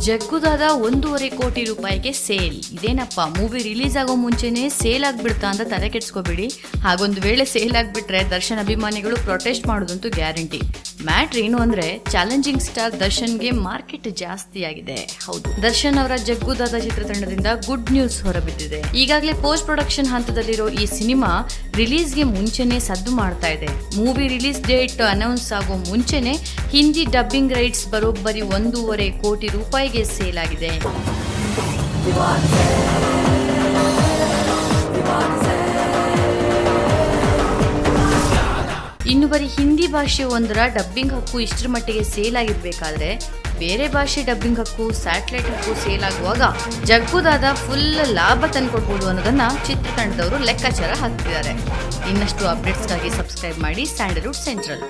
ಜಗ್ಗುದಾದ 1.5 ಕೋಟಿ ರೂಪಾಯಿಗೆ ಸೇಲ್. ಇದೇನಪ್ಪ, ಮೂವಿ ರಿಲೀಸ್ ಆಗೋ ಮುಂಚೆನೆ ಸೇಲ್ ಆಗ್ಬಿಡ್ತಾ ಅಂತ ತಲೆ ಕೆಡ್ಸ್ಕೋಬೇಡಿ. ಹಾಗೊಂದು ವೇಳೆ ಸೇಲ್ ಆಗ್ಬಿಟ್ರೆ ದರ್ಶನ್ ಅಭಿಮಾನಿಗಳು ಪ್ರೊಟೆಸ್ಟ್ ಮಾಡೋದಂತೂ ಗ್ಯಾರಂಟಿ. ಮ್ಯಾಟ್ರ್ ಏನು ಅಂದ್ರೆ, ಚಾಲೆಂಜಿಂಗ್ ಸ್ಟಾರ್ ದರ್ಶನ್ಗೆ ಮಾರ್ಕೆಟ್ ಜಾಸ್ತಿ ಆಗಿದೆ. ಹೌದು, ದರ್ಶನ್ ಅವರ ಜಗ್ಗುದಾದ ಚಿತ್ರತಂಡದಿಂದ ಗುಡ್ ನ್ಯೂಸ್ ಹೊರಬಿದ್ದಿದೆ. ಈಗಾಗಲೇ ಪೋಸ್ಟ್ ಪ್ರೊಡಕ್ಷನ್ ಹಂತದಲ್ಲಿರೋ ಈ ಸಿನಿಮಾ ರಿಲೀಸ್ಗೆ ಮುಂಚೆನೆ ಸದ್ದು ಮಾಡ್ತಾ ಇದೆ. ಮೂವಿ ರಿಲೀಸ್ ಡೇಟ್ ಅನೌನ್ಸ್ ಆಗೋ ಮುಂಚೆನೆ ಹಿಂದಿ ಡಬ್ಬಿಂಗ್ ರೈಟ್ಸ್ ಬರೋಬ್ಬರಿ 1.5 ಕೋಟಿ ರೂಪಾಯಿಗೆ ಸೇಲ್ ಆಗಿದೆ. ಇನ್ನು ಬರೀ ಹಿಂದಿ ಭಾಷೆ ಒಂದರ ಡಬ್ಬಿಂಗ್ ಹಕ್ಕು ಇಷ್ಟರ ಮಟ್ಟಿಗೆ ಸೇಲ್ ಆಗಿರ್ಬೇಕಾದ್ರೆ ಬೇರೆ ಭಾಷೆ ಡಬ್ಬಿಂಗ್ ಹಕ್ಕು, ಸ್ಯಾಟಲೈಟ್ ಹಕ್ಕು ಸೇಲ್ ಆಗುವಾಗ ಜಗ್ಗುದಾದ ಫುಲ್ ಲಾಭ ತಂದ್ಕೊಡ್ಬೋದು ಅನ್ನೋದನ್ನ ಚಿತ್ರತಂಡದವರು ಲೆಕ್ಕಾಚಾರ ಹಾಕ್ತಿದ್ದಾರೆ. ಇನ್ನಷ್ಟು ಅಪ್ಡೇಟ್ಸ್ಗಾಗಿ ಸಬ್ಸ್ಕ್ರೈಬ್ ಮಾಡಿ ಸ್ಯಾಂಡಲ್ವುಡ್ ಸೆಂಟ್ರಲ್.